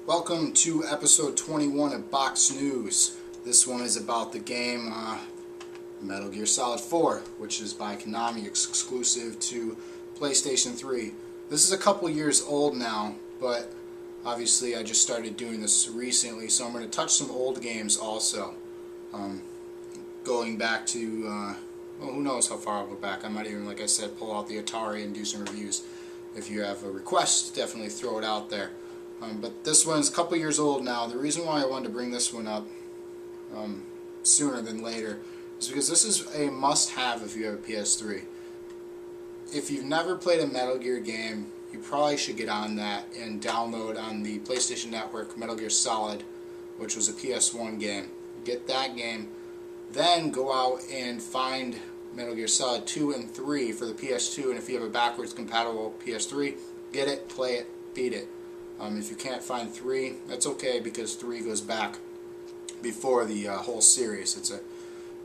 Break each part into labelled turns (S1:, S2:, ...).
S1: Welcome to episode 21 of Box News. This one is about the game Metal Gear Solid 4, which is by Konami, exclusive to PlayStation 3. This is a couple years old now, but obviously I just started doing this recently, so I'm going to touch some old games also. Going back to, well, who knows how far I'll go back. I might even, like I said, pull out the Atari and do some reviews. If you have a request, definitely throw it out there. But this one's a couple years old now. The reason why I wanted to bring this one up sooner than later is because this is a must-have if you have a PS3. If you've never played a Metal Gear game, you probably should get on that and download on the PlayStation Network Metal Gear Solid, which was a PS1 game. Get that game, then go out and find Metal Gear Solid 2 and 3 for the PS2, and if you have a backwards compatible PS3, get it, play it, beat it. If you can't find 3, that's okay, because 3 goes back before the whole series.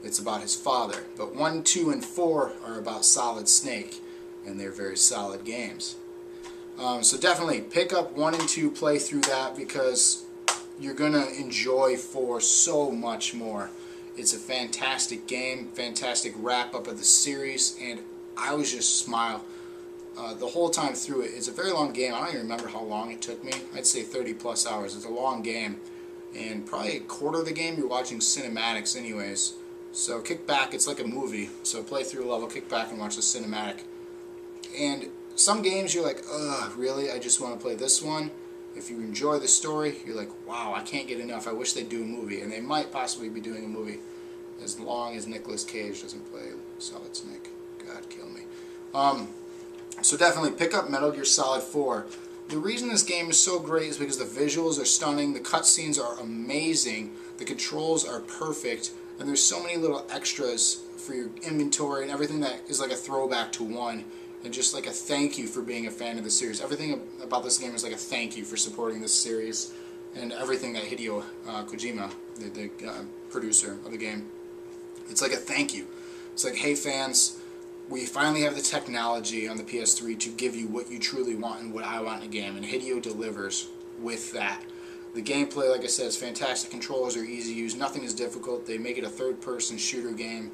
S1: It's about his father. But 1, 2, and 4 are about Solid Snake, and they're very solid games. So definitely pick up 1 and 2, play through that, because you're going to enjoy 4 so much more. It's a fantastic game, fantastic wrap-up of the series, and I was just smile the whole time through it. It's a very long game. I don't even remember how long it took me. I'd say 30 plus hours. It's a long game, and probably a quarter of the game you're watching cinematics anyways. So kick back, it's like a movie. So play through a level, kick back and watch the cinematic. And some games you're like, ugh, really? I just want to play this one. If you enjoy the story, you're like, wow, I can't get enough. I wish they'd do a movie. And they might possibly be doing a movie, as long as Nicolas Cage doesn't play Solid Snake. God, kill me. So definitely pick up Metal Gear Solid 4. The reason this game is so great is because the visuals are stunning, the cutscenes are amazing, the controls are perfect, and there's so many little extras for your inventory and everything that is like a throwback to 1, and just like a thank you for being a fan of the series. Everything about this game is like a thank you for supporting this series, and everything that Hideo Kojima, the producer of the game, it's like a thank you. It's like, hey fans, we finally have the technology on the PS3 to give you what you truly want and what I want in a game, and Hideo delivers with that. The gameplay, like I said, is fantastic. Controllers are easy to use. Nothing is difficult. They make it a third-person shooter game,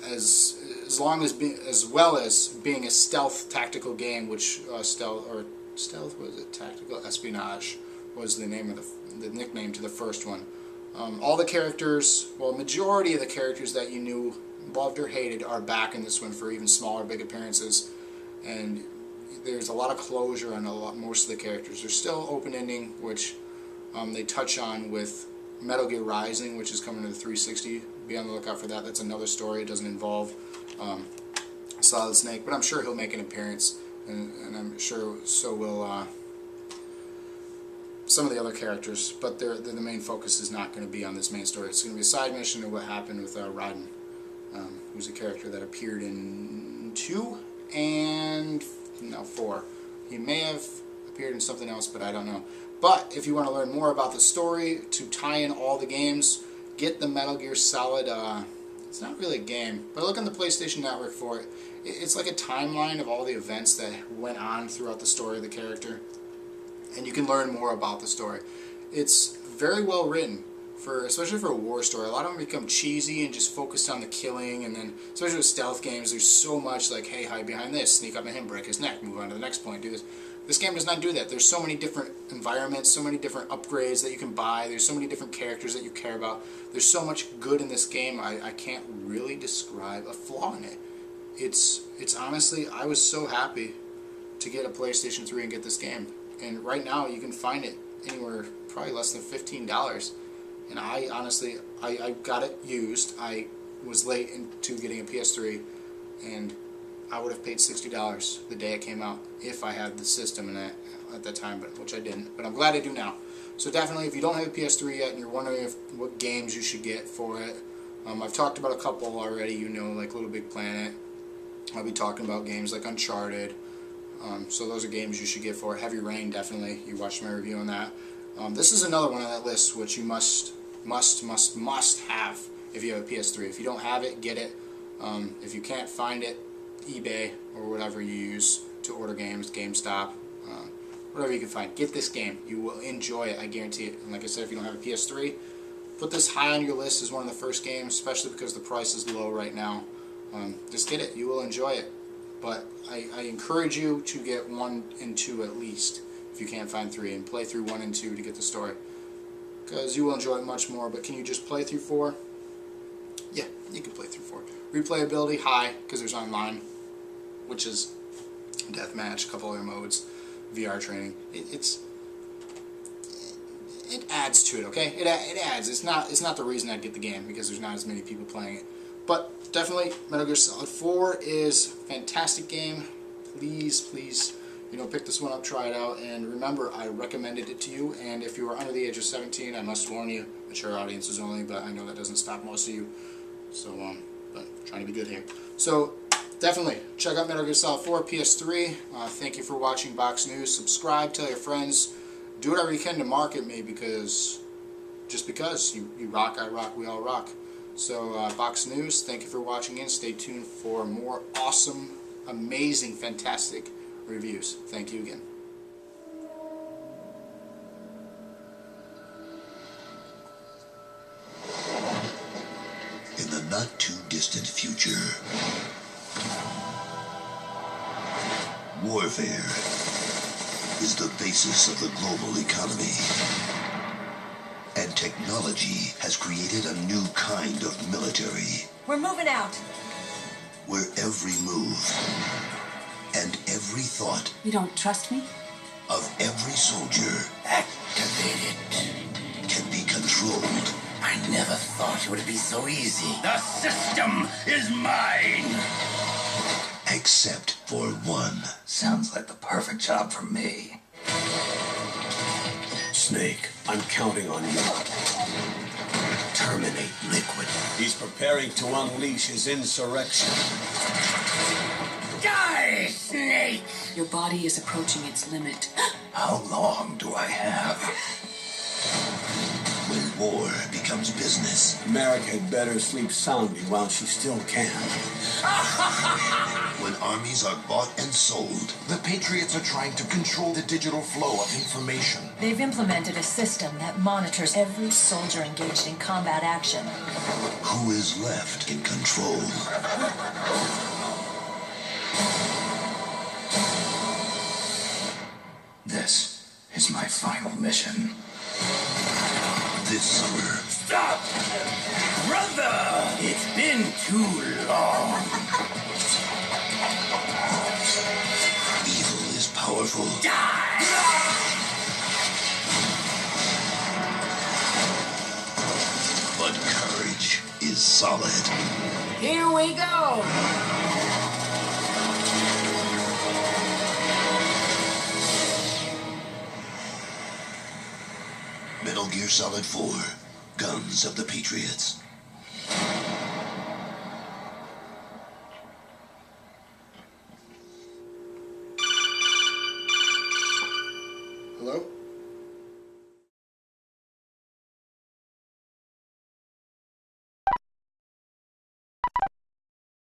S1: as well as being a stealth tactical game, which stealth was it? Tactical espionage was the name of the nickname to the first one. All the characters, well, majority of the characters that you knew, loved or hated, are back in this one for even smaller, big appearances, and there's a lot of closure on most of the characters. There's still open ending, which they touch on with Metal Gear Rising, which is coming to the 360. Be on the lookout for that. That's another story. It doesn't involve Solid Snake, but I'm sure he'll make an appearance, and I'm sure so will some of the other characters, but the main focus is not going to be on this main story. It's going to be a side mission of what happened with Raiden, who's a character that appeared in 2 and now 4. He may have appeared in something else, but I don't know. But if you want to learn more about the story, to tie in all the games, get the Metal Gear Solid, it's not really a game, but look on the PlayStation Network for it. It's like a timeline of all the events that went on throughout the story of the character, and you can learn more about the story. It's very well written, especially for a war story. A lot of them become cheesy and just focused on the killing, and then especially with stealth games, there's so much like, hey, hide behind this, sneak up on him, break his neck, move on to the next point, do this. This game does not do that. There's so many different environments, so many different upgrades that you can buy, there's so many different characters that you care about. There's so much good in this game, I can't really describe a flaw in it. It's honestly, I was so happy to get a PlayStation 3 and get this game. And right now you can find it anywhere probably less than $15. And I honestly, I got it used. I was late into getting a PS3, and I would have paid $60 the day it came out if I had the system in it at that time, which I didn't. But I'm glad I do now. So definitely, if you don't have a PS3 yet and you're wondering what games you should get for it, I've talked about a couple already, like Little Big Planet. I'll be talking about games like Uncharted. So those are games you should get for it. Heavy Rain, definitely. You watched my review on that. This is another one on that list which you must have if you have a PS3. If you don't have it, get it. If you can't find it, eBay or whatever you use to order games, GameStop, whatever you can find. Get this game. You will enjoy it, I guarantee it. And like I said, if you don't have a PS3, put this high on your list as one of the first games, especially because the price is low right now. Just get it. You will enjoy it. But I encourage you to get 1 and 2 at least, if you can't find 3, and play through 1 and 2 to get the story. Because you will enjoy it much more. But can you just play through 4? Yeah, you can play through 4. Replayability, high, because there's online, which is deathmatch, a couple other modes, VR training. It adds to it, okay? It adds. It's not the reason I'd get the game, because there's not as many people playing it. But definitely, Metal Gear Solid 4 is a fantastic game. Please, pick this one up, try it out, and remember, I recommended it to you. And if you are under the age of 17, I must warn you, mature audiences only. But I know that doesn't stop most of you. So, but trying to be good here. So, definitely check out Metal Gear Solid 4 PS3. Thank you for watching Box News. Subscribe, tell your friends, do whatever you can to market me, because just because you rock, I rock, we all rock. So, Box News, thank you for watching in. Stay tuned for more awesome, amazing, fantastic reviews. Thank you again.
S2: In the not-too-distant future, warfare is the basis of the global economy. And technology has created a new kind of military.
S3: We're moving out.
S2: Where every move and every thought
S3: You don't trust me?
S2: of every soldier
S4: Activated.
S2: can be controlled.
S4: I never thought it would be so easy. The system is mine!
S2: Except for one.
S4: Sounds like the perfect job for me.
S5: Snake, I'm counting on you.
S4: Terminate Liquid.
S5: He's preparing to unleash his insurrection.
S4: Die, Snake!
S3: Your body is approaching its limit.
S4: How long do I have?
S2: When war becomes business.
S5: America had better sleep soundly while she still can.
S2: When armies are bought and sold.
S6: The Patriots are trying to control the digital flow of information.
S7: They've implemented a system that monitors every soldier engaged in combat action.
S2: Who is left in control?
S4: This is my final mission.
S2: This summer,
S4: Stop! Brother! It's been too long.
S2: evil is powerful.
S4: Die!
S2: But courage is solid.
S3: Here we go!
S2: Metal Gear Solid 4, Guns of the Patriots.
S1: Hello?